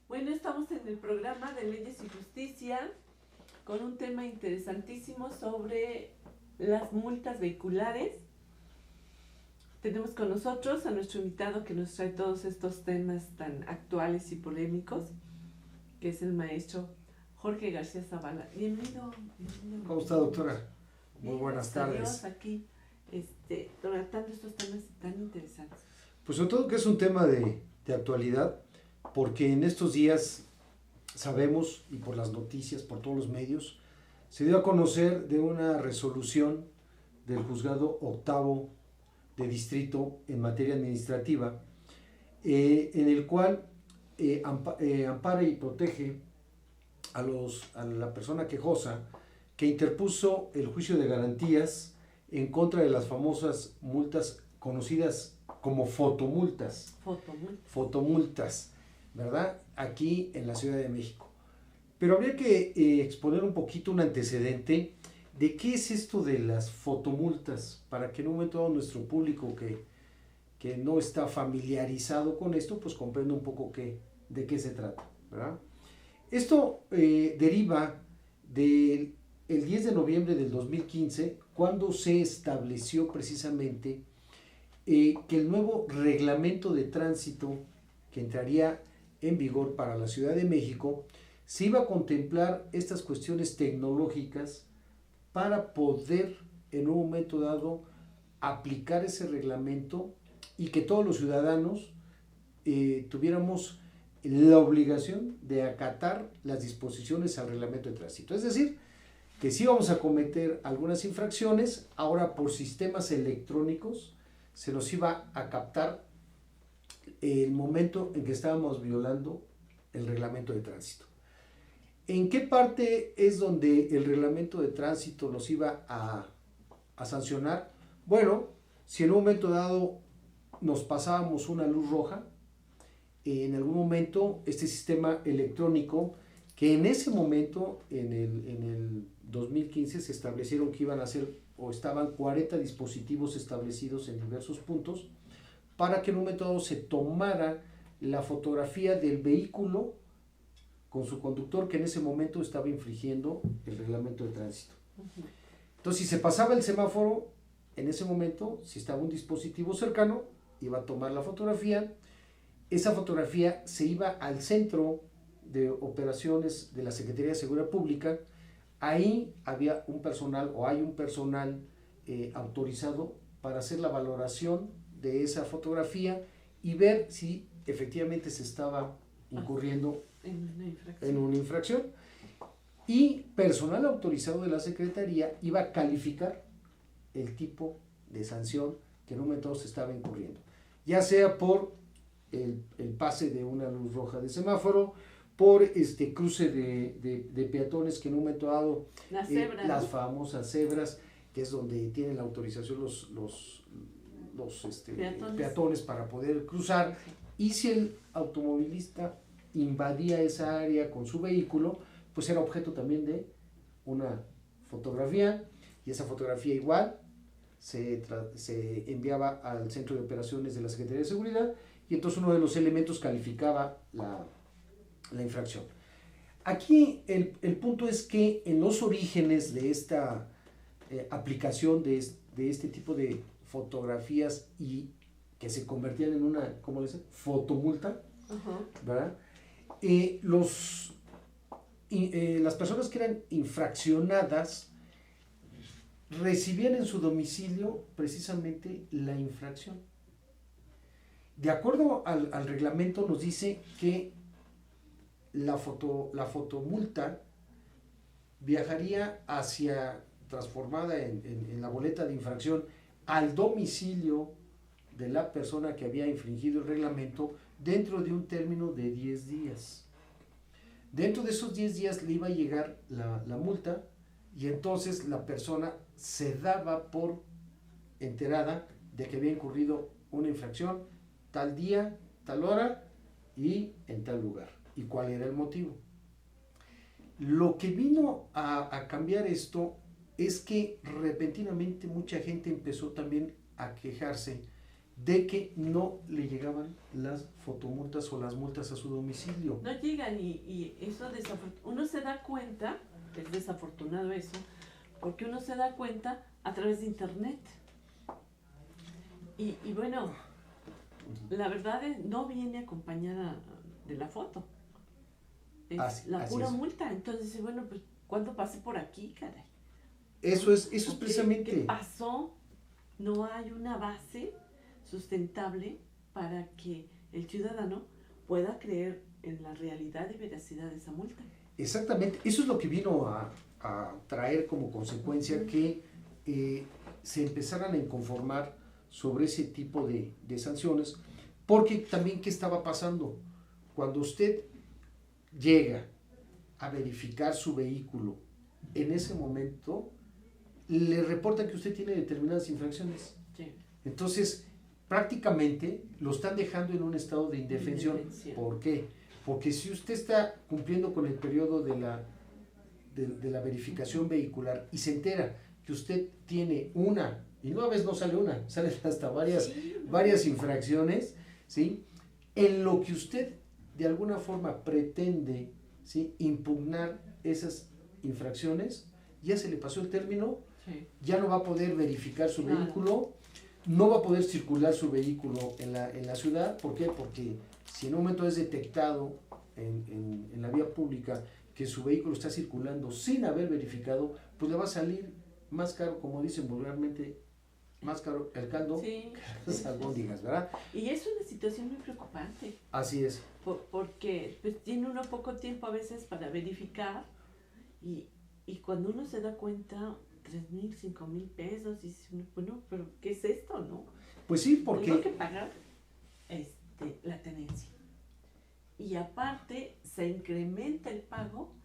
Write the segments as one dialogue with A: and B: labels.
A: Bueno, estamos en el programa de Leyes y Justicia con un tema interesantísimo sobre las multas vehiculares. Tenemos con nosotros a nuestro invitado que nos trae todos estos temas tan actuales y polémicos, que es el maestro Jorge García Zavala. Bienvenido.
B: ¿Cómo está, doctora? Muy buenas tardes.
A: Adiós, aquí tratando estos temas tan interesantes.
B: Pues sobre todo que es un tema de actualidad, porque en estos días sabemos, y por las noticias, por todos los medios, se dio a conocer de una resolución del Juzgado Octavo de Distrito en materia administrativa, en el cual ampara y protege a la persona quejosa que interpuso el juicio de garantías en contra de las famosas multas conocidas como fotomultas. Fotomultas, ¿verdad? Aquí en la Ciudad de México. Pero habría que exponer un poquito un antecedente de qué es esto de las fotomultas, para que en un momento dado nuestro público que no está familiarizado con esto, pues comprenda un poco de qué se trata, ¿verdad? Esto deriva del 10 de noviembre del 2015, cuando se estableció precisamente que el nuevo reglamento de tránsito que entraría en vigor para la Ciudad de México se iba a contemplar estas cuestiones tecnológicas para poder en un momento dado aplicar ese reglamento y que todos los ciudadanos tuviéramos la obligación de acatar las disposiciones al reglamento de tránsito. Es decir, que si vamos a cometer algunas infracciones, ahora por sistemas electrónicos se nos iba a captar el momento en que estábamos violando el reglamento de tránsito. ¿En qué parte es donde el reglamento de tránsito nos iba a sancionar? Bueno, si en un momento dado nos pasábamos una luz roja, en algún momento este sistema electrónico, que en ese momento, en el 2015, se establecieron que iban a ser o estaban 40 dispositivos establecidos en diversos puntos, para que en un momento dado se tomara la fotografía del vehículo con su conductor que en ese momento estaba infringiendo el reglamento de tránsito. Entonces, si se pasaba el semáforo, en ese momento, si estaba un dispositivo cercano, iba a tomar la fotografía. Esa fotografía se iba al centro de operaciones de la Secretaría de Seguridad Pública. Ahí había un personal, o hay un personal autorizado para hacer la valoración de esa fotografía y ver si efectivamente se estaba incurriendo en una infracción. Y personal autorizado de la Secretaría iba a calificar el tipo de sanción que en un momento se estaba incurriendo, ya sea por el pase de una luz roja de semáforo, por cruce de peatones que en un momento dado, las famosas cebras, que es donde tienen la autorización peatones para poder cruzar, y si el automovilista invadía esa área con su vehículo, pues era objeto también de una fotografía, y esa fotografía igual se enviaba al centro de operaciones de la Secretaría de Seguridad, y entonces uno de los elementos calificaba la infracción. Aquí el punto es que en los orígenes de esta aplicación de este tipo de fotografías, y que se convertían en una, ¿cómo le dicen? Fotomulta, ¿verdad? Las personas que eran infraccionadas recibían en su domicilio precisamente la infracción. De acuerdo al reglamento, nos dice que la fotomulta viajaría transformada en la boleta de infracción, al domicilio de la persona que había infringido el reglamento dentro de un término de 10 días. Dentro de esos 10 días le iba a llegar la multa, y entonces la persona se daba por enterada de que había incurrido una infracción tal día, tal hora y en tal lugar, y cuál era el motivo. Lo que vino a cambiar esto es que repentinamente mucha gente empezó también a quejarse de que no le llegaban las fotomultas o las multas a su domicilio.
A: No llegan, y eso uno se da cuenta, es desafortunado eso, porque uno se da cuenta a través de internet. Y bueno, la verdad no viene acompañada de la foto. Es la pura multa. Entonces, bueno, pues, ¿cuándo pasé por aquí, caray?
B: Eso es precisamente.
A: ¿Qué pasó? No hay una base sustentable para que el ciudadano pueda creer en la realidad y veracidad de esa multa.
B: Exactamente, eso es lo que vino a traer como consecuencia que se empezaran a inconformar sobre ese tipo de sanciones, porque también, ¿qué estaba pasando? Cuando usted llega a verificar su vehículo, en ese momento le reporta que usted tiene determinadas infracciones.
A: Sí.
B: Entonces, prácticamente lo están dejando en un estado de indefensión. ¿Por qué? Porque si usted está cumpliendo con el periodo de la verificación vehicular y se entera que usted tiene una, y no a veces no sale una, salen hasta varias infracciones, ¿sí? En lo que usted de alguna forma pretende, ¿sí?, impugnar esas infracciones, ya se le pasó el término, ya no va a poder verificar su vehículo, no va a poder circular su vehículo en la ciudad. ¿Por qué? Porque si en un momento es detectado en la vía pública que su vehículo está circulando sin haber verificado, pues le va a salir más caro, como dicen vulgarmente, más caro el caldo que las albóndigas, ¿verdad?
A: Y es una situación muy preocupante.
B: Así es.
A: Porque pues, tiene uno poco tiempo a veces para verificar, y cuando uno se da cuenta, 3,000, 5,000 pesos, y dice, bueno, pero ¿qué es esto, no?
B: Pues sí, porque
A: tengo que pagar la tenencia. Y aparte se incrementa el pago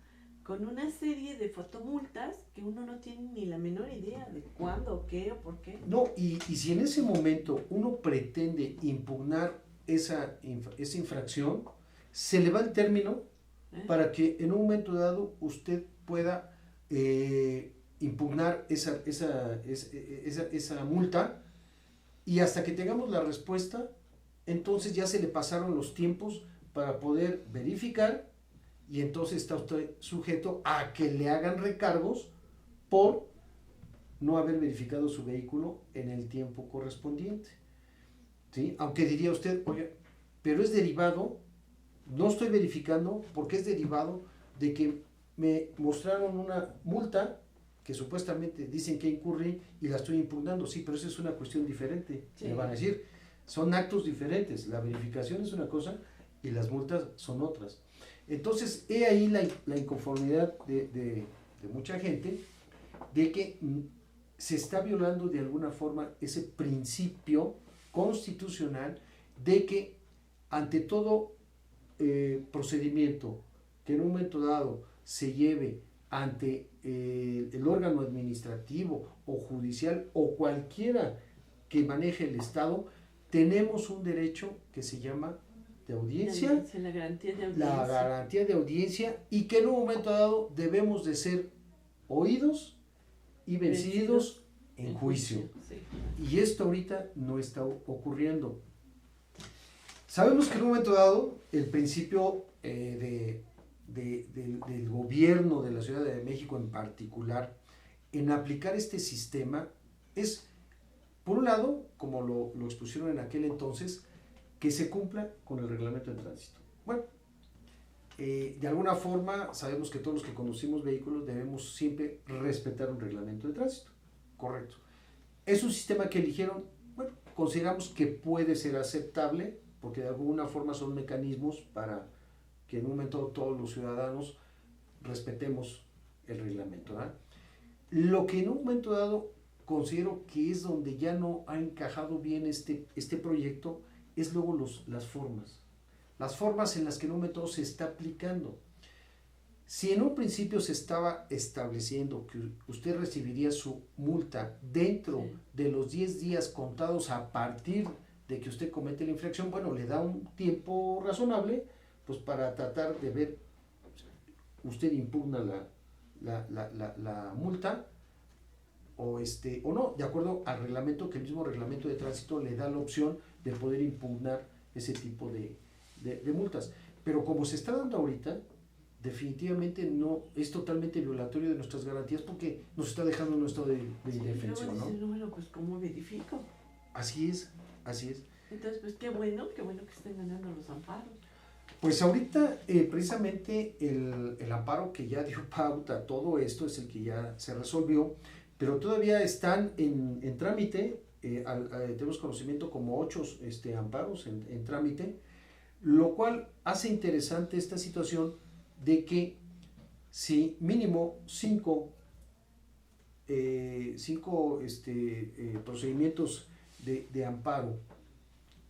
A: con una serie de fotomultas que uno no tiene ni la menor idea de cuándo, qué o por qué.
B: No, y si en ese momento uno pretende impugnar esa infracción, se le va el término para que en un momento dado usted pueda impugnar esa multa, y hasta que tengamos la respuesta, entonces ya se le pasaron los tiempos para poder verificar, y entonces está usted sujeto a que le hagan recargos por no haber verificado su vehículo en el tiempo correspondiente, ¿sí? Aunque diría usted, oye, pero es derivado, no estoy verificando porque es derivado de que me mostraron una multa que supuestamente dicen que incurrí y la estoy impugnando. Sí, pero esa es una cuestión diferente. Sí. Me van a decir, son actos diferentes. La verificación es una cosa y las multas son otras. Entonces, he ahí la inconformidad de mucha gente de que se está violando de alguna forma ese principio constitucional de que ante todo procedimiento que en un momento dado se lleve ante el el órgano administrativo o judicial o cualquiera que maneje el Estado, tenemos un derecho que se llama de audiencia,
A: la garantía de audiencia.
B: la garantía de audiencia, y que en un momento dado debemos de ser oídos y vencidos en juicio.
A: Sí.
B: Y esto ahorita no está ocurriendo. Sabemos que en un momento dado el principio del gobierno de la Ciudad de México en particular en aplicar este sistema es, por un lado, como lo expusieron en aquel entonces, que se cumpla con el reglamento de tránsito. Bueno, de alguna forma sabemos que todos los que conducimos vehículos debemos siempre respetar un reglamento de tránsito, correcto. Es un sistema que eligieron, bueno, consideramos que puede ser aceptable, porque de alguna forma son mecanismos para que en un momento todos los ciudadanos respetemos el reglamento, ¿verdad? Lo que en un momento dado considero que es donde ya no ha encajado bien este proyecto es luego las formas en las que en un momento se está aplicando. Si en un principio se estaba estableciendo que usted recibiría su multa dentro de los 10 días contados a partir de que usted comete la infracción, bueno, le da un tiempo razonable pues para tratar de ver, usted impugna la multa o no, de acuerdo al reglamento, que el mismo reglamento de tránsito le da la opción de poder impugnar ese tipo de multas. Pero como se está dando ahorita, definitivamente no es totalmente violatorio de nuestras garantías, porque nos está dejando en un estado de indefensión, ¿no?
A: Bueno, pues ¿cómo verifico?
B: Así es.
A: Entonces, pues qué bueno que estén ganando los amparos.
B: Pues ahorita precisamente el amparo que ya dio pauta a todo esto es el que ya se resolvió, pero todavía están en trámite. Tenemos conocimiento como 8 amparos en trámite, lo cual hace interesante esta situación de que si mínimo 5 procedimientos de amparo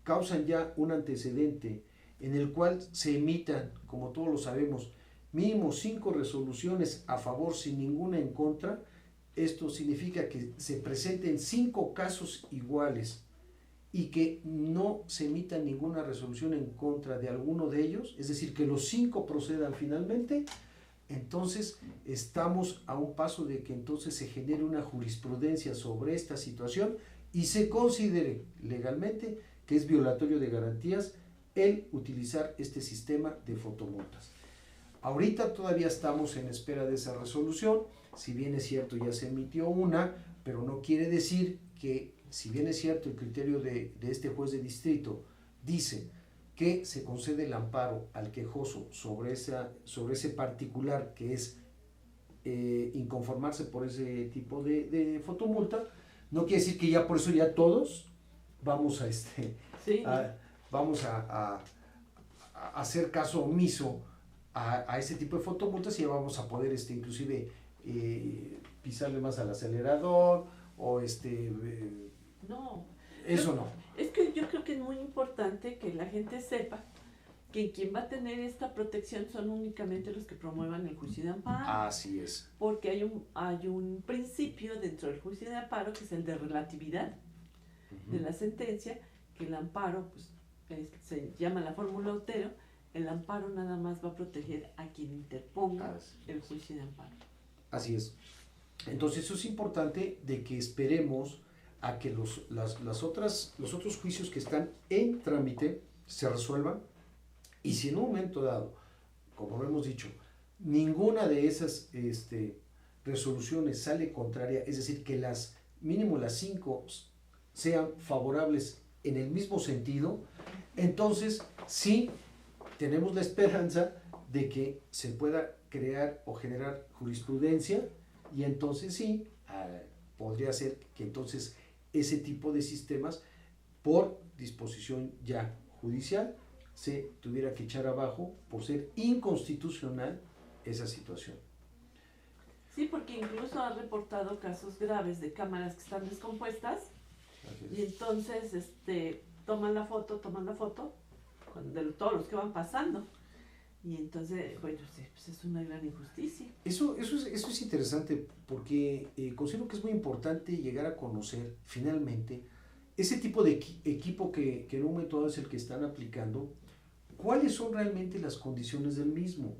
B: causan ya un antecedente en el cual se emitan, como todos lo sabemos, mínimo 5 resoluciones a favor sin ninguna en contra, esto significa que se presenten 5 casos iguales y que no se emita ninguna resolución en contra de alguno de ellos, es decir, que los 5 procedan finalmente. Entonces estamos a un paso de que entonces se genere una jurisprudencia sobre esta situación y se considere legalmente que es violatorio de garantías el utilizar este sistema de fotomultas. Ahorita todavía estamos en espera de esa resolución, si bien es cierto ya se emitió una, pero no quiere decir que, si bien es cierto el criterio de este juez de distrito dice que se concede el amparo al quejoso sobre ese particular que es inconformarse por ese tipo de fotomulta, no quiere decir que ya por eso ya todos vamos a hacer caso omiso a ese tipo de fotomultas y ya vamos a poder inclusive pisarle más al acelerador o
A: no.
B: Eso no.
A: Es que yo creo que es muy importante que la gente sepa que quien va a tener esta protección son únicamente los que promuevan el juicio de amparo.
B: Así es.
A: Porque hay un principio dentro del juicio de amparo que es el de relatividad de la sentencia, que el amparo, pues se llama la fórmula Otero, el amparo nada más va a proteger a quien interponga el juicio de amparo.
B: Así es. Entonces eso es importante de que esperemos a que los otros juicios que están en trámite se resuelvan, y si en un momento dado, como lo hemos dicho, ninguna de esas resoluciones sale contraria, es decir, que mínimo las 5 sean favorables en el mismo sentido, entonces sí tenemos la esperanza de que se pueda crear o generar jurisprudencia, y entonces sí podría ser que entonces ese tipo de sistemas, por disposición ya judicial, se tuviera que echar abajo por ser inconstitucional esa situación.
A: Sí, porque incluso ha reportado casos graves de cámaras que están descompuestas y entonces toman la foto de todos los que van pasando, Y entonces, bueno, sí, pues es una gran injusticia.
B: Eso es interesante porque considero que es muy importante llegar a conocer finalmente ese tipo de equipo que en un momento dado es el que están aplicando, cuáles son realmente las condiciones del mismo.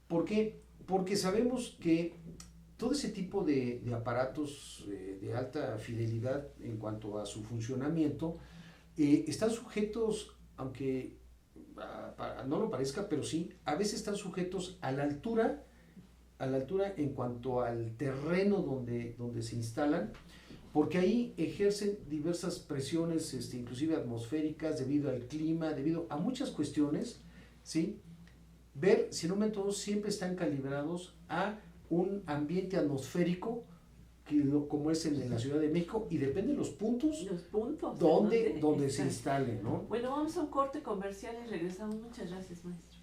B: ¿Por qué? Porque sabemos que todo ese tipo de aparatos de alta fidelidad en cuanto a su funcionamiento están sujetos, aunque no lo parezca, pero sí, a veces están sujetos a la altura en cuanto al terreno donde se instalan, porque ahí ejercen diversas presiones, inclusive atmosféricas, debido al clima, debido a muchas cuestiones, ¿sí? Ver si en un momento siempre están calibrados a un ambiente atmosférico como es el de la Ciudad de México, y depende de los puntos donde se instale, ¿no?
A: Bueno, vamos a un corte comercial y regresamos. Muchas gracias, maestro.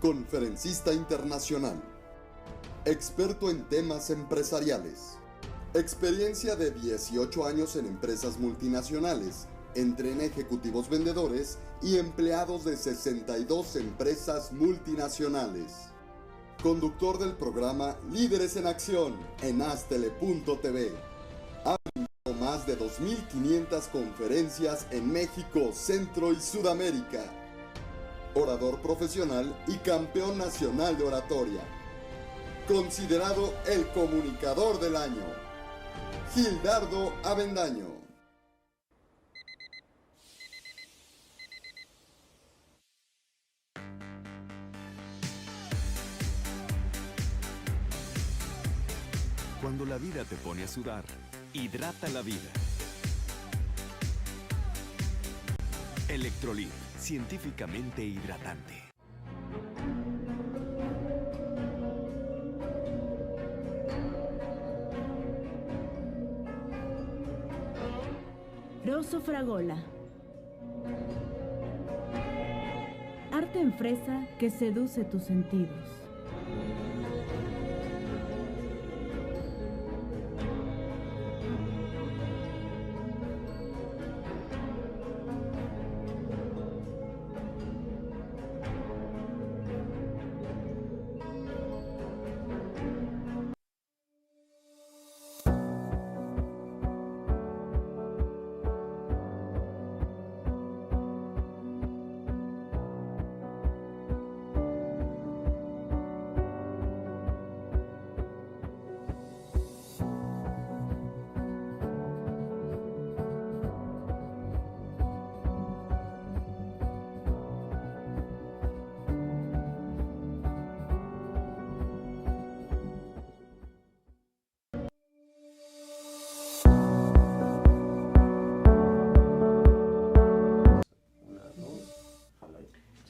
C: Conferencista internacional, experto en temas empresariales, experiencia de 18 años en empresas multinacionales, entrena ejecutivos vendedores y empleados de 62 empresas multinacionales. Conductor del programa Líderes en Acción en Astele.tv. Ha dado más de 2.500 conferencias en México, Centro y Sudamérica. Orador profesional y campeón nacional de oratoria. Considerado el comunicador del año. Gildardo Avendaño.
D: Cuando la vida te pone a sudar, hidrata la vida. Electrolit, científicamente hidratante.
E: Rosso Fragola. Arte en fresa que seduce tus sentidos.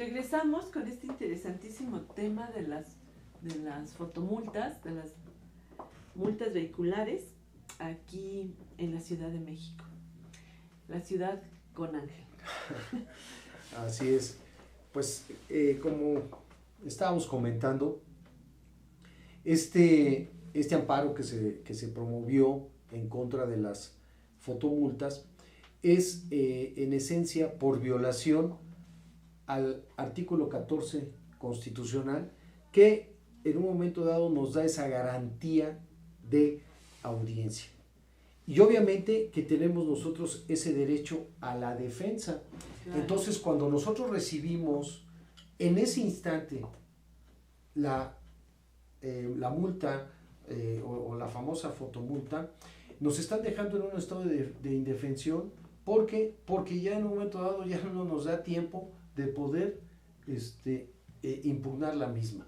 A: regresamos con este interesantísimo tema de las fotomultas, de las multas vehiculares aquí en la Ciudad de México. La ciudad con Ángel.
B: Así es. Pues como estábamos comentando, este amparo que se promovió en contra de las fotomultas es en esencia por violación al artículo 14 constitucional, que en un momento dado nos da esa garantía de audiencia. Y obviamente que tenemos nosotros ese derecho a la defensa. Claro. Entonces, cuando nosotros recibimos en ese instante la multa o la famosa fotomulta, nos están dejando en un estado de indefensión porque ya en un momento dado ya no nos da tiempo de poder impugnar la misma.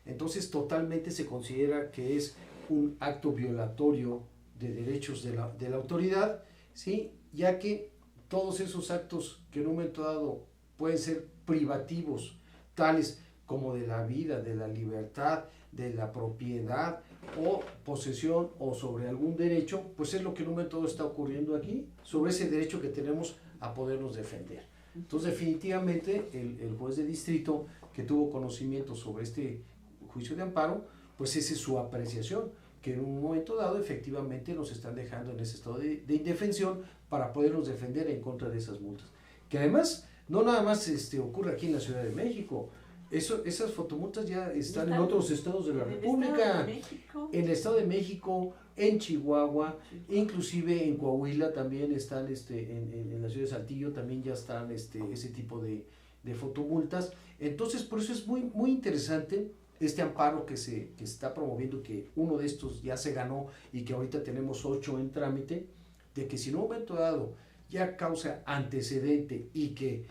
B: Entonces totalmente se considera que es un acto violatorio de derechos de la autoridad, ¿sí? Ya que todos esos actos que en un momento dado pueden ser privativos, tales como de la vida, de la libertad, de la propiedad o posesión o sobre algún derecho, pues es lo que en un momento dado está ocurriendo aquí, sobre ese derecho que tenemos a podernos defender. Entonces definitivamente el juez de distrito que tuvo conocimiento sobre este juicio de amparo, pues esa es su apreciación, que en un momento dado efectivamente nos están dejando en ese estado de indefensión para podernos defender en contra de esas multas. Que además no nada más ocurre aquí en la Ciudad de México. Esas fotomultas ya están en otros estados de la República, en el Estado de México, en Chihuahua, inclusive en Coahuila también están, en la ciudad de Saltillo también ya están ese tipo de fotomultas. Entonces, por eso es muy, muy interesante este amparo que se está promoviendo, que uno de estos ya se ganó y que ahorita tenemos 8 en trámite, de que si en un momento dado ya causa antecedente y que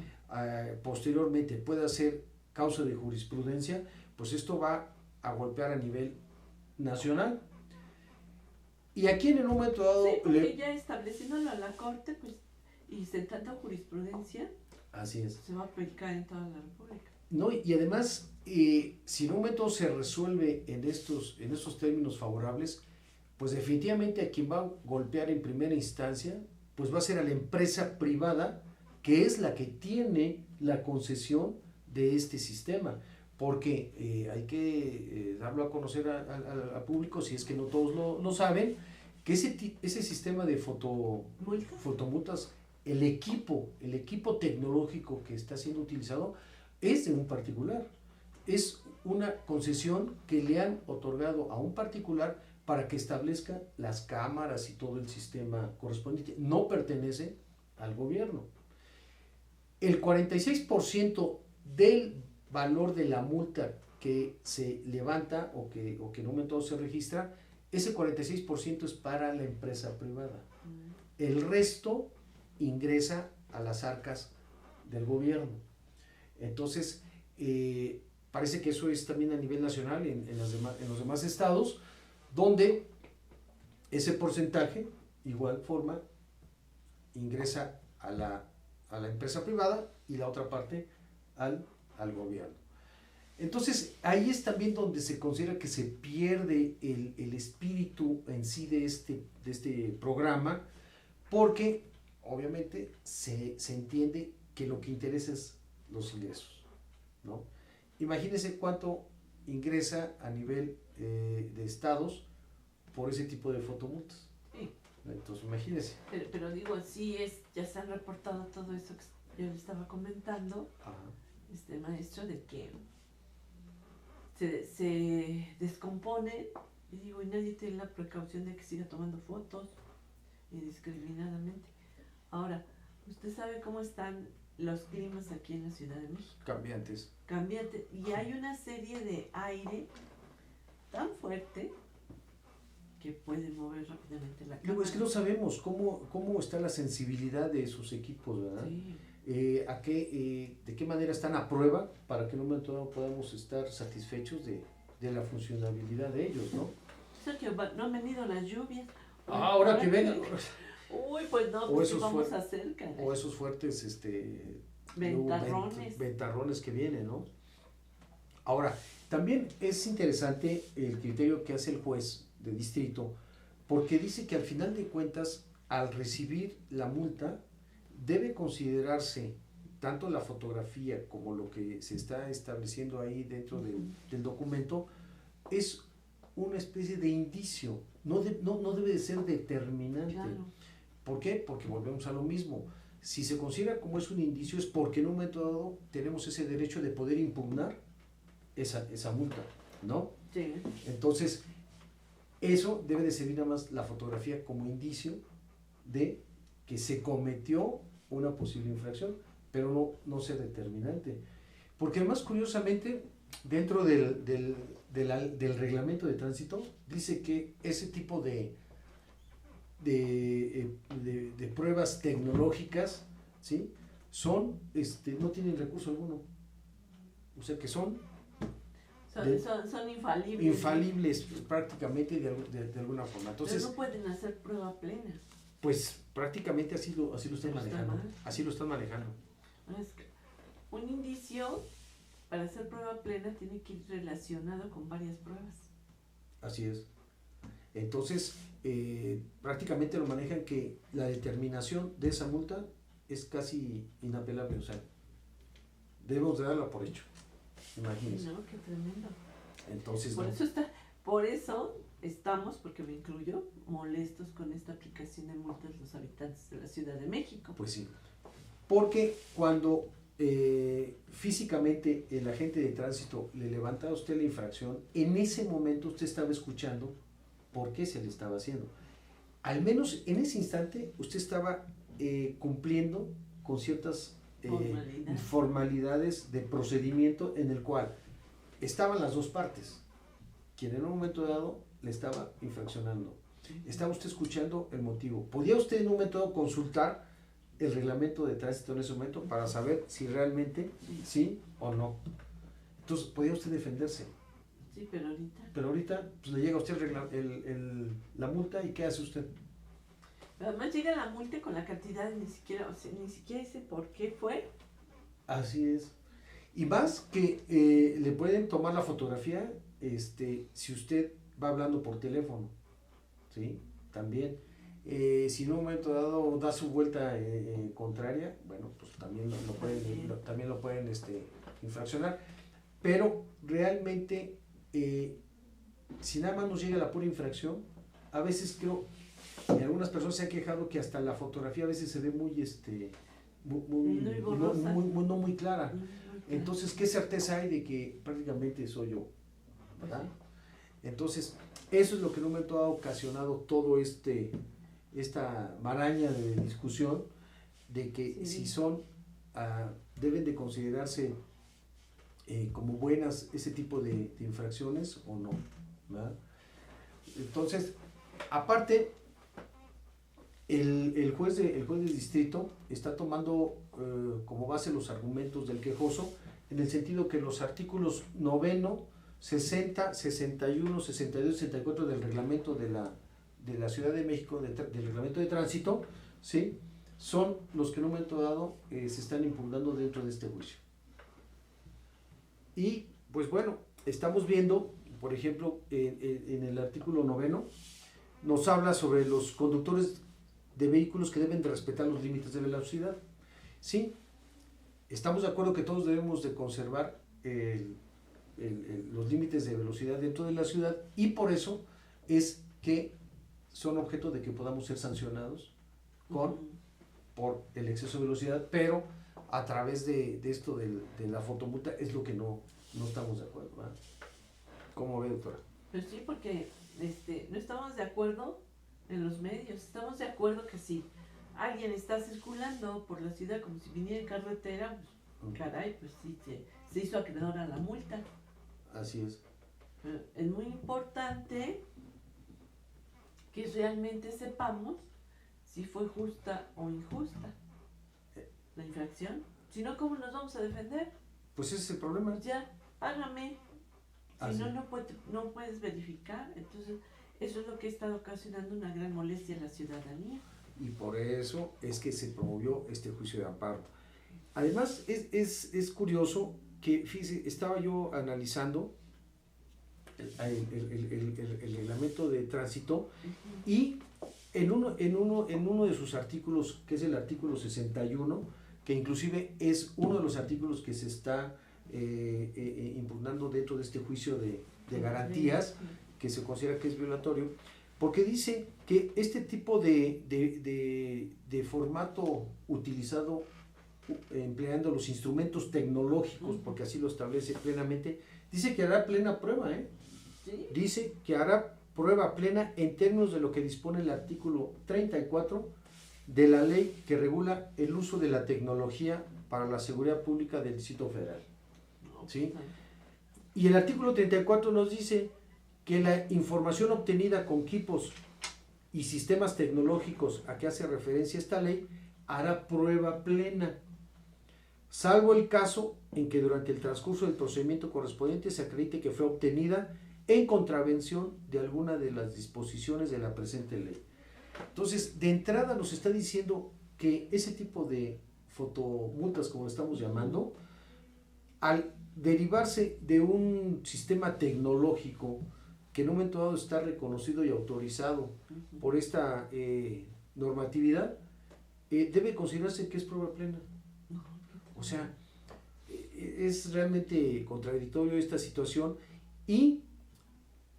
B: posteriormente pueda ser causa de jurisprudencia, pues esto va a golpear a nivel nacional. Y aquí en el momento dado...
A: Sí, porque ya estableciéndolo a la Corte, pues, y sentando jurisprudencia,
B: así es,
A: se va a aplicar en toda la República.
B: No, y además, si en un momento se resuelve en estos términos favorables, pues definitivamente a quien va a golpear en primera instancia, pues va a ser a la empresa privada, que es la que tiene la concesión de este sistema, porque hay que darlo a conocer al público, si es que no todos lo saben, que ese sistema de fotomultas, el equipo tecnológico que está siendo utilizado es de un particular, es una concesión que le han otorgado a un particular para que establezca las cámaras y todo el sistema correspondiente, no pertenece al gobierno. El 46% del valor de la multa que se levanta o que en un momento se registra, ese 46% es para la empresa privada. El resto ingresa a las arcas del gobierno. Entonces, parece que eso es también a nivel nacional en los demás estados, donde ese porcentaje, igual forma, ingresa a la empresa privada y la otra parte al gobierno. Entonces, ahí es también donde se considera que se pierde el espíritu en sí de este programa, porque obviamente se entiende que lo que interesa es los ingresos, ¿no? Imagínense cuánto ingresa a nivel de estados por ese tipo de fotomultas.
A: Sí.
B: Entonces, imagínense.
A: Pero digo, sí ya se han reportado todo eso que yo le estaba comentando, maestro, de que se descompone, y digo, y nadie tiene la precaución de que siga tomando fotos indiscriminadamente. Ahora, usted sabe cómo están los climas aquí en la Ciudad de México.
B: Cambiantes.
A: Y hay una serie de aire tan fuerte que puede mover rápidamente la cámara.
B: Luego, es que no sabemos cómo está la sensibilidad de esos equipos, ¿verdad?
A: Sí.
B: De qué manera están a prueba para que en un momento dado podamos estar satisfechos de la funcionabilidad de ellos, ¿no?
A: O sea que no han venido las lluvias.
B: Ahora que vengan.
A: Uy, pues no,
B: o
A: pues
B: esos
A: vamos a hacer, caray.
B: O esos fuertes
A: Ventarrones.
B: Ventarrones que vienen, ¿no? Ahora, también es interesante el criterio que hace el juez de distrito, porque dice que al final de cuentas, al recibir la multa, debe considerarse tanto la fotografía como lo que se está estableciendo ahí dentro del documento, es una especie de indicio, no debe de ser determinante.
A: Claro.
B: ¿Por qué? Porque volvemos a lo mismo. Si se considera como es un indicio, es porque en un momento dado tenemos ese derecho de poder impugnar esa multa, ¿no?
A: Sí.
B: Entonces, eso debe de servir nada más la fotografía como indicio de que se cometió una posible infracción, pero no ser determinante. Porque además, curiosamente, dentro del reglamento de tránsito, dice que ese tipo de pruebas tecnológicas, ¿sí? Son, no tienen recurso alguno. O sea que son
A: Son infalibles.
B: infalibles prácticamente de alguna forma. Entonces,
A: pero no pueden hacer prueba plena.
B: pues prácticamente así lo están
A: Está
B: manejando.
A: mal.
B: Así lo están manejando.
A: Es que un indicio para hacer prueba plena tiene que ir relacionado con varias pruebas.
B: Así es. Entonces, prácticamente lo manejan que la determinación de esa multa es casi inapelable. O sea, debemos de darla por hecho. Imagínense.
A: No, qué tremendo.
B: Entonces,
A: Por eso estamos, porque me incluyo, molestos con esta aplicación de multas los habitantes de la Ciudad de México.
B: pues sí. Porque cuando físicamente el agente de tránsito le levantaba a usted la infracción, en ese momento usted estaba escuchando por qué se le estaba haciendo. Al menos en ese instante usted estaba cumpliendo con ciertas formalidades de procedimiento en el cual estaban las dos partes, quien en un momento dado le estaba infraccionando. Estaba usted escuchando el motivo. ¿Podía usted en un momento dado consultar el reglamento de tránsito en ese momento para saber si realmente sí o no? Entonces, podía usted defenderse.
A: Sí, pero ahorita.
B: Pero ahorita pues, le llega a usted la multa y ¿qué hace usted?
A: Además llega la multa con la cantidad y ni siquiera dice por qué fue.
B: Así es. Y más que le pueden tomar la fotografía si usted va hablando por teléfono, ¿sí? También. Si en un momento dado da su vuelta contraria, bueno, pues también lo pueden infraccionar. Pero realmente, si nada más nos llega la pura infracción, a veces creo, y algunas personas se han quejado que hasta la fotografía a veces se ve muy
A: borrosa.
B: no muy clara. Entonces, ¿qué certeza hay de que prácticamente soy yo? ¿Verdad? Entonces, eso es lo que en un momento ha ocasionado todo esta maraña de discusión de que si son, deben de considerarse como buenas ese tipo de infracciones o no, ¿verdad? Entonces, aparte, el juez de distrito está tomando como base los argumentos del quejoso, en el sentido que los artículos 9, 60, 61, 62, 64 del reglamento de la Ciudad de México, del reglamento de tránsito, ¿sí? Son los que en un momento dado se están impugnando dentro de este juicio. Y pues bueno, estamos viendo, por ejemplo, en el artículo 9 nos habla sobre los conductores de vehículos que deben de respetar los límites de velocidad. Sí, estamos de acuerdo que todos debemos de conservar los límites de velocidad dentro de la ciudad, y por eso es que son objeto de que podamos ser sancionados por el exceso de velocidad, pero a través de esto de la fotomulta es lo que no estamos de acuerdo, ¿verdad? ¿Cómo ve, doctora?
A: Pues sí, porque no estamos de acuerdo en los medios, estamos de acuerdo que si alguien está circulando por la ciudad como si viniera en carretera, pues caray, pues sí, se hizo acreedor a la multa.
B: Así es.
A: Pero es muy importante que realmente sepamos si fue justa o injusta la infracción. Si no, ¿cómo nos vamos a defender?
B: Pues ese es el problema.
A: Pues ya, págame. Si
B: Así.
A: no puedes verificar. Entonces, eso es lo que ha estado ocasionando una gran molestia en la ciudadanía.
B: Y por eso es que se promovió este juicio de amparo. Además, es curioso que, fíjese, estaba yo analizando el reglamento de tránsito y en uno de sus artículos, que es el artículo 61, que inclusive es uno de los artículos que se está impugnando dentro de este juicio de garantías, que se considera que es violatorio, porque dice que este tipo de formato utilizado empleando los instrumentos tecnológicos, porque así lo establece plenamente, dice que hará plena prueba,
A: ¿Sí?
B: Dice que hará prueba plena en términos de lo que dispone el artículo 34 de la ley que regula el uso de la tecnología para la seguridad pública del Distrito Federal. ¿Sí? Y el artículo 34 nos dice que la información obtenida con equipos y sistemas tecnológicos a que hace referencia esta ley hará prueba plena, salvo el caso en que durante el transcurso del procedimiento correspondiente se acredite que fue obtenida en contravención de alguna de las disposiciones de la presente ley. Entonces, de entrada nos está diciendo que ese tipo de fotomultas, como estamos llamando, al derivarse de un sistema tecnológico que en un momento dado está reconocido y autorizado por esta normatividad, debe considerarse que es prueba plena. O sea, es realmente contradictorio esta situación, y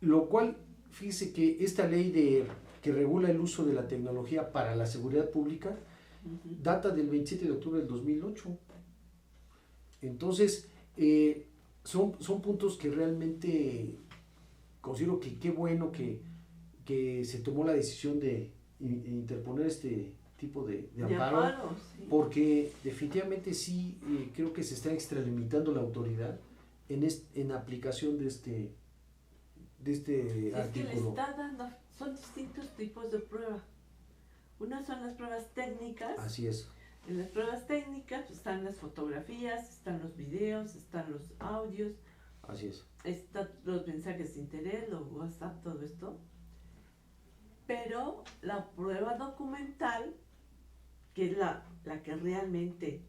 B: lo cual, fíjese que esta ley que regula el uso de la tecnología para la seguridad pública data del 27 de octubre del 2008. Entonces, son puntos que realmente considero que qué bueno que se tomó la decisión de interponer este tipo de amparo, sí. Porque definitivamente sí, creo que se está extralimitando la autoridad en aplicación de este artículo.
A: Que le está dando, son distintos tipos de prueba. Unas son las pruebas técnicas.
B: Así es.
A: En las pruebas técnicas pues, están las fotografías, están los videos, están los audios.
B: Así es.
A: Están los mensajes de internet, los WhatsApp, todo esto. Pero la prueba documental, que es la que realmente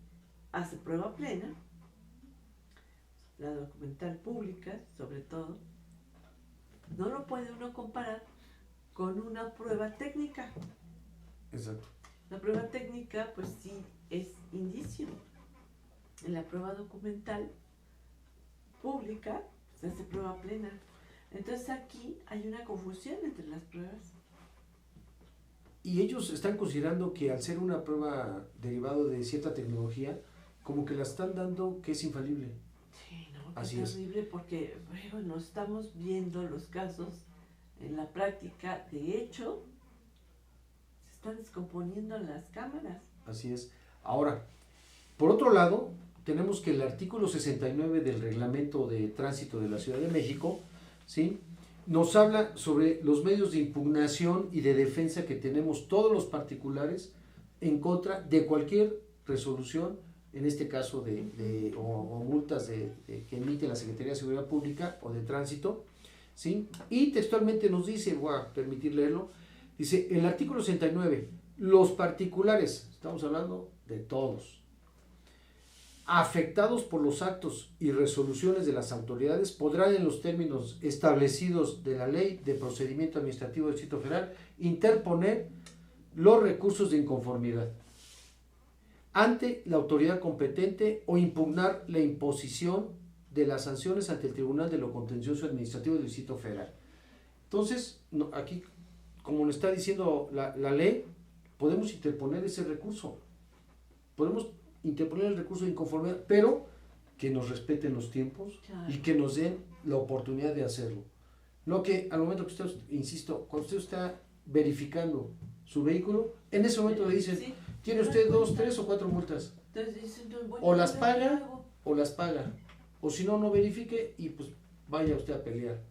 A: hace prueba plena, la documental pública, sobre todo, no lo puede uno comparar con una prueba técnica.
B: Exacto.
A: La prueba técnica, pues sí, es indicio. En la prueba documental pública, se hace prueba plena. Entonces aquí hay una confusión entre las pruebas.
B: Y ellos están considerando que al ser una prueba derivado de cierta tecnología, como que la están dando que es infalible.
A: Sí, no,
B: así
A: es terrible porque bueno, estamos viendo los casos en la práctica. De hecho, se están descomponiendo las cámaras.
B: Así es. Ahora, por otro lado, tenemos que el artículo 69 del Reglamento de Tránsito de la Ciudad de México, ¿sí?, nos habla sobre los medios de impugnación y de defensa que tenemos todos los particulares en contra de cualquier resolución, en este caso o multas que emite la Secretaría de Seguridad Pública o de Tránsito, ¿sí? Y textualmente nos dice, voy a permitir leerlo, dice el artículo 69, los particulares, estamos hablando de todos, afectados por los actos y resoluciones de las autoridades, podrán en los términos establecidos de la Ley de Procedimiento Administrativo del Distrito Federal interponer los recursos de inconformidad ante la autoridad competente o impugnar la imposición de las sanciones ante el Tribunal de lo Contencioso Administrativo del Distrito Federal. Entonces, aquí, como lo está diciendo la ley, podemos interponer ese recurso. Podemos interponer el recurso de inconformidad, pero que nos respeten los tiempos, claro, y que nos den la oportunidad de hacerlo. No que al momento que usted, insisto, cuando usted está verificando su vehículo, en ese momento le dicen, sí, tiene usted 2, 3 o 4 multas.
A: Entonces dicen,
B: o las paga, o si no, no verifique y pues vaya usted a pelear.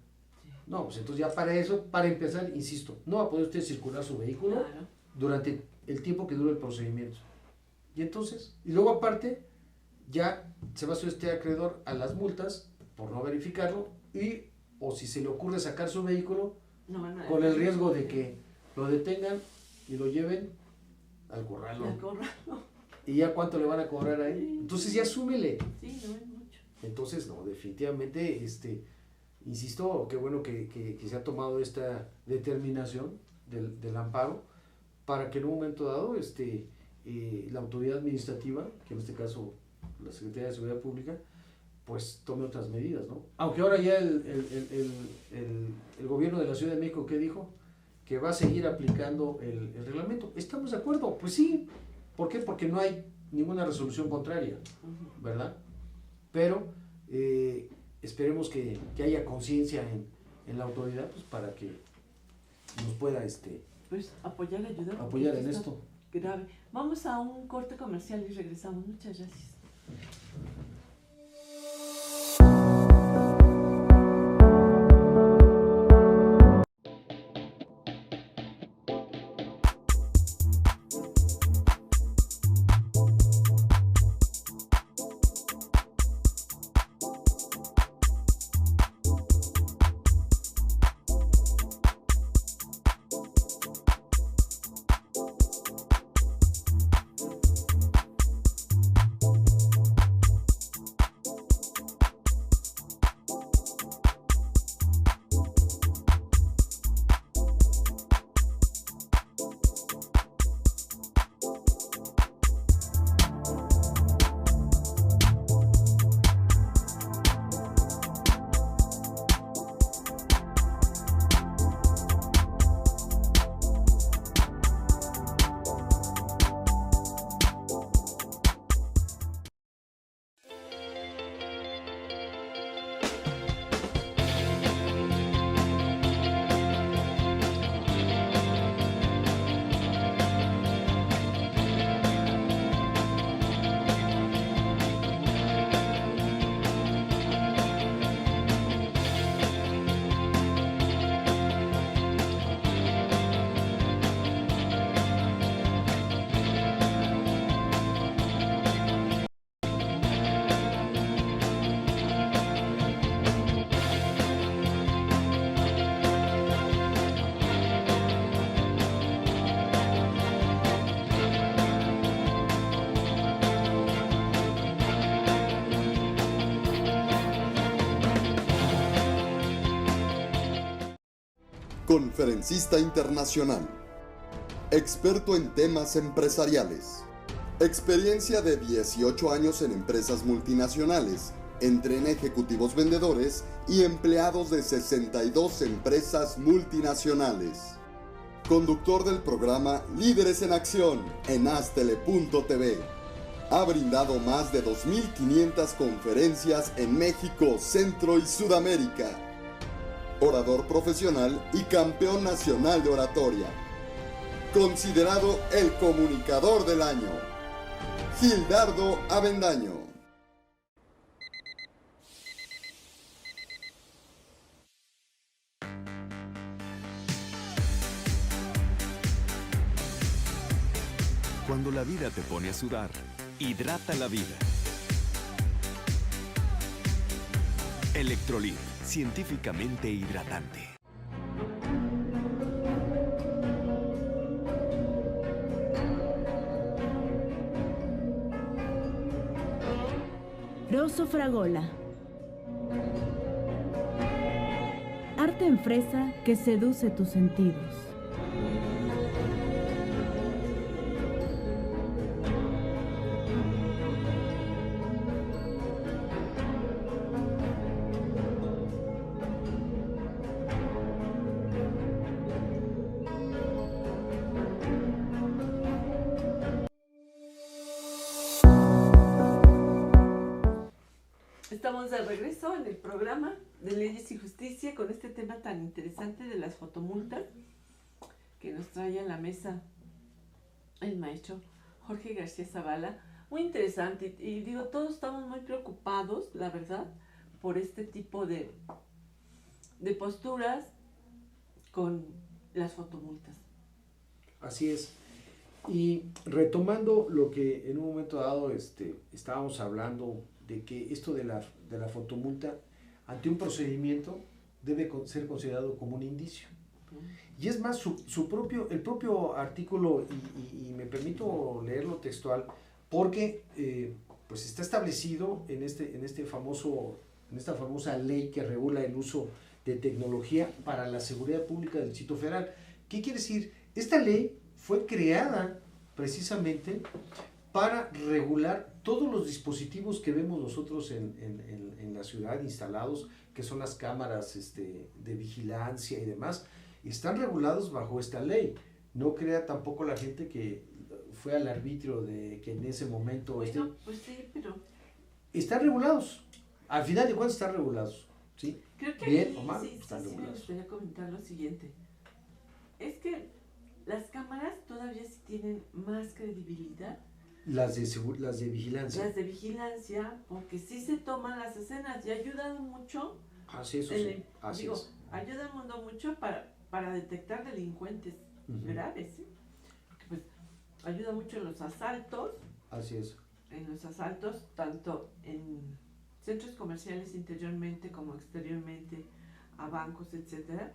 B: Sí. No, pues entonces ya para eso, para empezar, insisto, no va a poder usted circular su vehículo, claro, durante el tiempo que dure el procedimiento. Y entonces, y luego aparte, ya se va a ser este acreedor a las multas por no verificarlo, o si se le ocurre sacar su vehículo, con el riesgo de que lo detengan y lo lleven al corralo. ¿Y ya cuánto le van a cobrar a él? Entonces ya súmele.
A: Sí, no es mucho.
B: Entonces, no, definitivamente, insisto, qué bueno que se ha tomado esta determinación del amparo para que en un momento dado la autoridad administrativa, que en este caso la Secretaría de Seguridad Pública, pues tome otras medidas, ¿no? Aunque ahora ya el gobierno de la Ciudad de México, ¿qué dijo? Que va a seguir aplicando el reglamento. ¿Estamos de acuerdo? Pues sí. ¿Por qué? Porque no hay ninguna resolución contraria, ¿verdad? Pero esperemos que haya conciencia en la autoridad, pues para que nos pueda
A: pues apoyar, ayudar.
B: apoyar en esto.
A: Grave. Vamos a un corte comercial y regresamos. Muchas gracias.
C: Conferencista internacional. Experto en temas empresariales. Experiencia de 18 años en empresas multinacionales. Entrena ejecutivos vendedores y empleados de 62 empresas multinacionales. Conductor del programa Líderes en Acción en Astele.tv. Ha brindado más de 2.500 conferencias en México, Centro y Sudamérica. Orador profesional y campeón nacional de oratoria. Considerado el comunicador del año. Gildardo Avendaño.
D: Cuando la vida te pone a sudar, hidrata la vida. Electrolit, científicamente hidratante.
E: Rosso Fragola. Arte en fresa que seduce tus sentidos.
A: Estamos de regreso en el programa de Leyes y Justicia con este tema tan interesante de las fotomultas que nos trae a la mesa el maestro Jorge García Zavala. Muy interesante y digo, todos estamos muy preocupados, la verdad, por este tipo de posturas con las fotomultas.
B: Así es. Y retomando lo que en un momento dado estábamos hablando de que esto de la fotomulta ante un procedimiento debe ser considerado como un indicio. Y es más, el propio artículo, y me permito leerlo textual, porque pues está establecido en esta famosa ley que regula el uso de tecnología para la seguridad pública del Distrito Federal. ¿Qué quiere decir? Esta ley fue creada precisamente para regular todos los dispositivos que vemos nosotros en la ciudad instalados, que son las cámaras de vigilancia y demás, están regulados bajo esta ley. No crea tampoco la gente que fue al arbitrio de que en ese momento...
A: Bueno, pues sí, pero...
B: Están regulados. Al final de cuentas están regulados. ¿Sí?
A: Creo que
B: bien
A: aquí
B: o mal,
A: sí
B: están
A: me
B: regulados.
A: gustaría comentar lo siguiente. Es que las cámaras todavía sí tienen más credibilidad.
B: Las de vigilancia.
A: Las de vigilancia, porque sí se toman las escenas y ha ayudado mucho.
B: Así es, sí. Así es.
A: Ayuda mucho para detectar delincuentes graves, ¿sí? Porque, pues, ayuda mucho en los asaltos.
B: Así es.
A: En los asaltos, tanto en centros comerciales interiormente como exteriormente, a bancos, etcétera,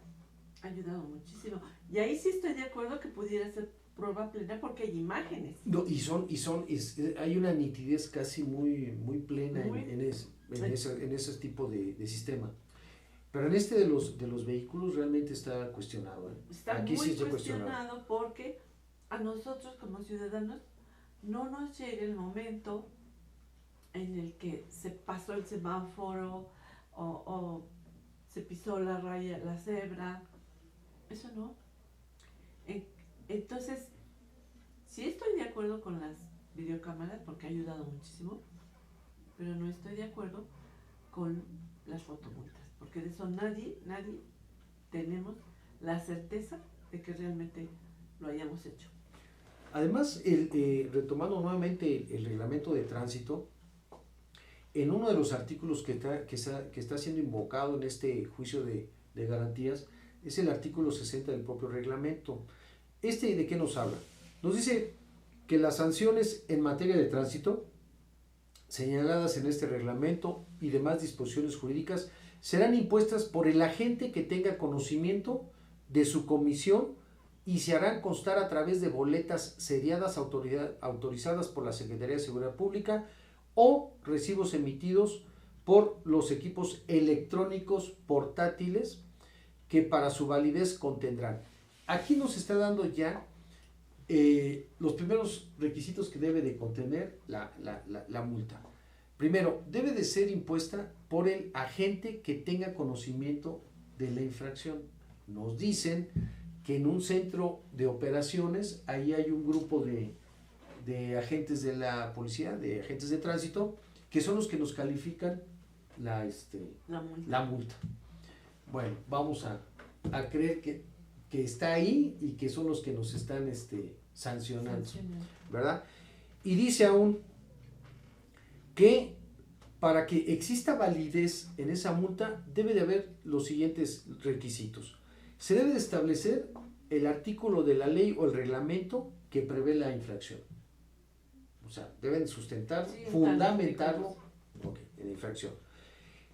A: ha ayudado muchísimo. Y ahí sí estoy de acuerdo que pudiera ser prueba plena porque hay imágenes.
B: No, hay una nitidez casi muy plena en ese tipo de sistema. Pero en de los vehículos realmente está cuestionado.
A: Está
B: aquí
A: muy
B: sí está
A: cuestionado porque a nosotros como ciudadanos no nos llega el momento en el que se pasó el semáforo o se pisó la raya, la cebra. Eso no. Entonces, sí estoy de acuerdo con las videocámaras porque ha ayudado muchísimo, pero no estoy de acuerdo con las fotomultas, porque de eso nadie tenemos la certeza de que realmente lo hayamos hecho.
B: Además, retomando nuevamente el reglamento de tránsito, en uno de los artículos que está siendo invocado en este juicio de garantías, es el artículo 60 del propio reglamento. ¿De qué nos habla? Nos dice que las sanciones en materia de tránsito, señaladas en este reglamento y demás disposiciones jurídicas, serán impuestas por el agente que tenga conocimiento de su comisión y se harán constar a través de boletas seriadas autorizadas por la Secretaría de Seguridad Pública o recibos emitidos por los equipos electrónicos portátiles que para su validez contendrán. Aquí nos está dando ya los primeros requisitos que debe de contener la multa. Primero, debe de ser impuesta por el agente que tenga conocimiento de la infracción. Nos dicen que en un centro de operaciones, ahí hay un grupo de agentes de la policía, de agentes de tránsito, que son los que nos califican la multa. Bueno, vamos a creer que está ahí y que son los que nos están sancionando, ¿verdad? Y dice aún que para que exista validez en esa multa debe de haber los siguientes requisitos. Se debe de establecer el artículo de la ley o el reglamento que prevé la infracción. O sea, deben sustentar, fundamentarlo en la infracción.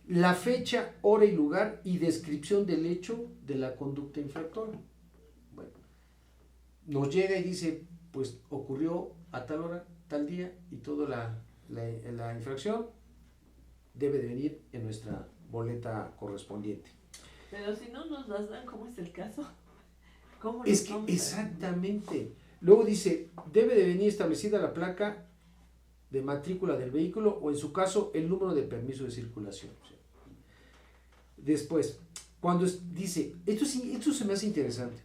B: La fecha, hora y lugar y descripción del hecho de la conducta infractora. Bueno, nos llega y dice, pues ocurrió a tal hora, tal día y toda la infracción debe de venir en nuestra boleta correspondiente.
A: Pero si no nos las dan, ¿cómo es el caso? ¿Cómo
B: es que exactamente. Luego dice, debe de venir establecida la placa de matrícula del vehículo o en su caso el número de permiso de circulación. Después, cuando dice, esto se me hace interesante,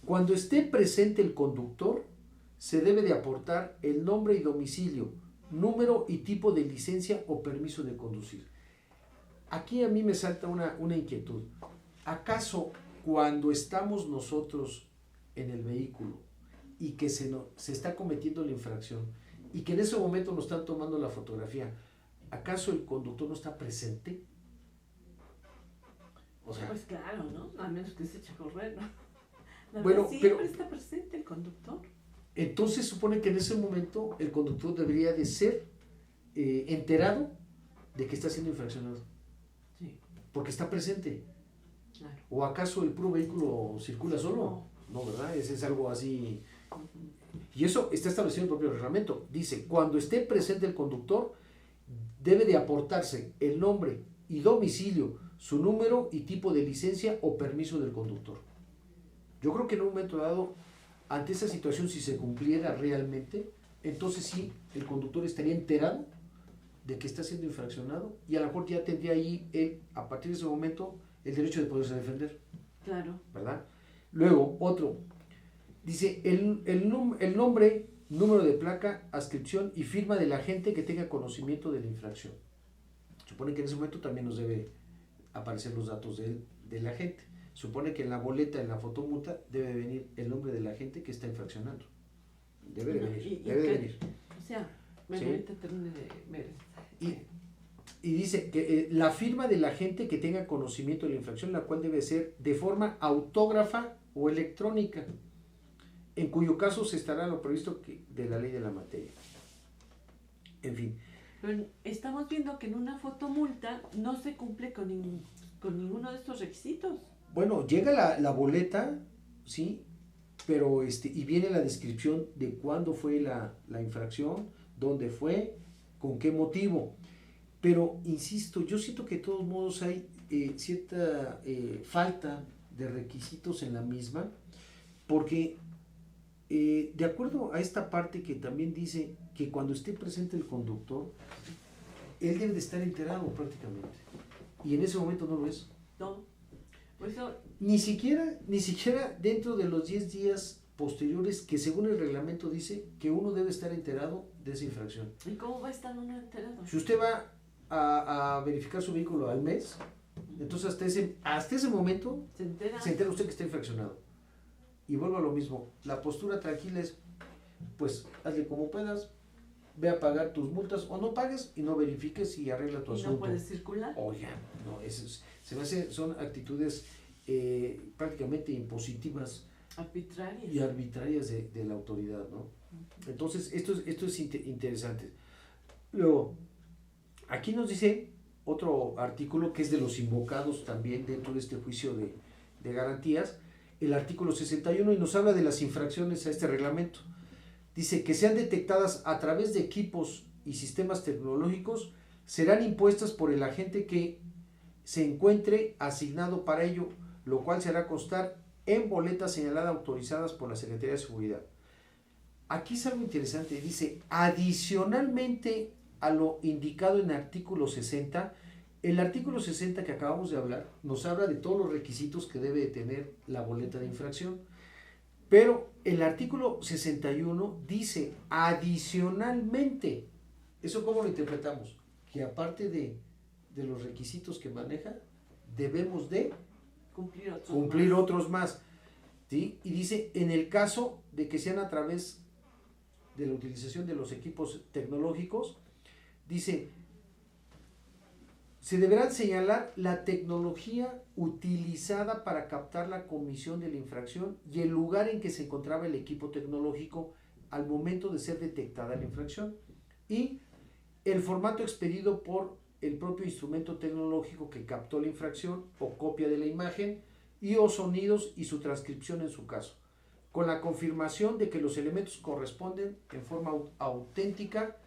B: cuando esté presente el conductor, se debe de aportar el nombre y domicilio, número y tipo de licencia o permiso de conducir. Aquí a mí me salta una inquietud. ¿Acaso cuando estamos nosotros en el vehículo y que se está cometiendo la infracción y que en ese momento nos están tomando la fotografía, ¿acaso el conductor no está presente? O sea,
A: pues claro, ¿no? A menos que se eche a correr, ¿no?
B: Bueno,
A: siempre está presente el conductor.
B: Entonces supone que en ese momento el conductor debería de ser enterado de que está siendo infraccionado.
A: Sí.
B: Porque está presente.
A: Claro.
B: ¿O acaso el puro vehículo circula solo? No, ¿verdad? Es algo así. Y eso está establecido en el propio reglamento. Dice, cuando esté presente el conductor, debe de aportarse el nombre y domicilio, su número y tipo de licencia o permiso del conductor. Yo creo que en un momento dado, ante esa situación, si se cumpliera realmente, entonces sí, el conductor estaría enterado de que está siendo infraccionado y a lo mejor ya tendría ahí, él, a partir de ese momento, el derecho de poderse defender.
A: Claro.
B: ¿Verdad? Luego, otro, dice el nombre, número de placa, adscripción y firma del agente que tenga conocimiento de la infracción. Supone que en ese momento también nos debe aparecer los datos del agente. Supone que en la boleta, en la fotomulta, debe venir el nombre del agente que está infraccionando. Debe de venir, debe de venir.
A: O sea,
B: ¿Sí?
A: ahorita termine de ver.
B: Y dice que la firma del agente que tenga conocimiento de la infracción, la cual debe ser de forma autógrafa o electrónica, en cuyo caso se estará lo previsto de la ley de la materia. En fin.
A: Pero estamos viendo que en una fotomulta no se cumple con ninguno de estos requisitos.
B: Bueno, llega la boleta, ¿sí? Pero y viene la descripción de cuándo fue la infracción, dónde fue, con qué motivo. Pero, insisto, yo siento que de todos modos hay cierta falta de requisitos en la misma, porque de acuerdo a esta parte que también dice que cuando esté presente el conductor, él debe de estar enterado prácticamente, y en ese momento no lo es.
A: No. Por eso,
B: Ni siquiera dentro de los 10 días posteriores que según el reglamento dice que uno debe estar enterado de esa infracción.
A: ¿y cómo va a estar uno enterado?
B: Si usted va a verificar su vehículo al mes, entonces hasta ese momento
A: Se entera.
B: se entera usted que está infraccionado. Y vuelvo a lo mismo, la postura tranquila es, pues hazle como puedas, ve a pagar tus multas o no pagues y no verifiques y arregla tu
A: Y
B: asunto.
A: no puedes circular.
B: Oye, no, se me hace, son actitudes prácticamente impositivas
A: Arbitrarias.
B: y arbitrarias de la autoridad, ¿no? Entonces, esto es interesante. Luego, aquí nos dice otro artículo que es de los invocados también dentro de este juicio de garantías, el artículo 61, y nos habla de las infracciones a este reglamento. Dice que sean detectadas a través de equipos y sistemas tecnológicos, serán impuestas por el agente que se encuentre asignado para ello, lo cual se hará constar en boletas señaladas autorizadas por la Secretaría de Seguridad. Aquí es algo interesante, dice, adicionalmente a lo indicado en el artículo 60, el artículo 60 que acabamos de hablar nos habla de todos los requisitos que debe de tener la boleta de infracción, pero el artículo 61 dice adicionalmente. ¿Eso cómo lo interpretamos? Que aparte de los requisitos que maneja, debemos de cumplir otros más, ¿sí? Y dice, en el caso de que sean a través de la utilización de los equipos tecnológicos, dice, se deberá señalar la tecnología utilizada para captar la comisión de la infracción y el lugar en que se encontraba el equipo tecnológico al momento de ser detectada la infracción y el formato expedido por el propio instrumento tecnológico que captó la infracción o copia de la imagen y o sonidos y su transcripción en su caso, con la confirmación de que los elementos corresponden en forma auténtica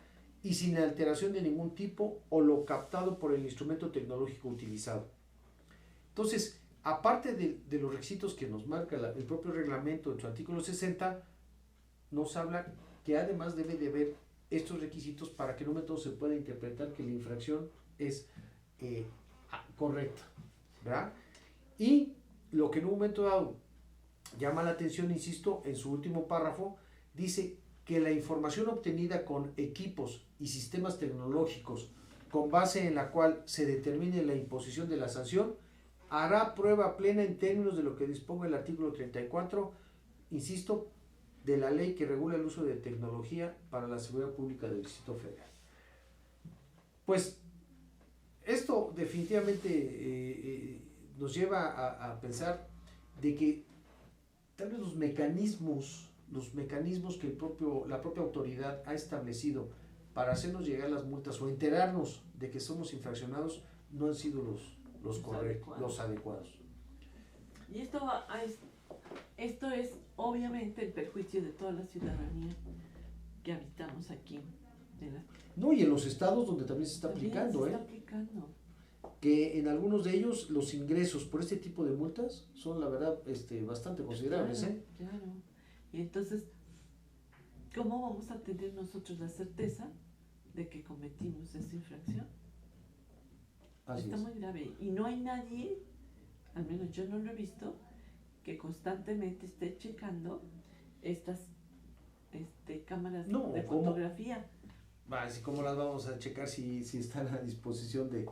B: y sin alteración de ningún tipo o lo captado por el instrumento tecnológico utilizado. Entonces, aparte de los requisitos que nos marca el propio reglamento en su artículo 60, nos habla que además debe de haber estos requisitos para que en un momento se pueda interpretar que la infracción es correcta, ¿verdad? Y lo que en un momento dado llama la atención, insisto, en su último párrafo, dice que la información obtenida con equipos y sistemas tecnológicos con base en la cual se determine la imposición de la sanción hará prueba plena en términos de lo que disponga el artículo 34, insisto, de la ley que regula el uso de tecnología para la seguridad pública del Distrito Federal. Pues esto definitivamente nos lleva a pensar de que tal vez los mecanismos que la propia autoridad ha establecido para hacernos llegar las multas o enterarnos de que somos infraccionados no han sido los correctos, los adecuados.
A: Y esto Esto es obviamente el perjuicio de toda la ciudadanía que habitamos aquí.
B: No, y en los estados donde también se está aplicando,
A: se está aplicando.
B: Que en algunos de ellos los ingresos por este tipo de multas son, la verdad, bastante considerables.
A: Claro. Y entonces, ¿cómo vamos a tener nosotros la certeza de que cometimos esta infracción? Está muy grave. Y no hay nadie, al menos yo no lo he visto, que constantemente esté checando estas cámaras de fotografía.
B: Así como las vamos a checar si están a disposición de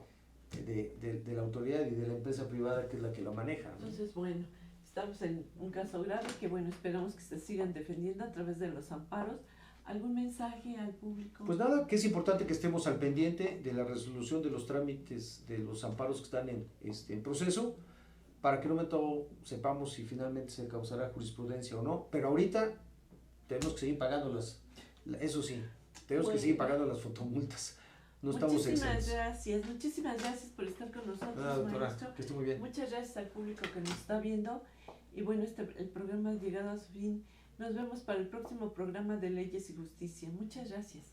B: la autoridad y de la empresa privada que es la que lo maneja, ¿no?
A: Entonces, bueno, estamos en un caso grave que, bueno, esperamos que se sigan defendiendo a través de los amparos. ¿Algún mensaje al público?
B: Pues nada, que es importante que estemos al pendiente de la resolución de los trámites de los amparos que están en proceso, para que en un momento sepamos si finalmente se causará jurisprudencia o no, pero ahorita tenemos que seguir pagando eso sí, tenemos que seguir pagando las fotomultas. No estamos exentos.
A: Muchísimas gracias por estar con nosotros,
B: doctora,
A: maestro.
B: que esté muy bien.
A: Muchas gracias al público que nos está viendo. Y bueno, el programa ha llegado a su fin. Nos vemos para el próximo programa de Leyes y Justicia. Muchas gracias.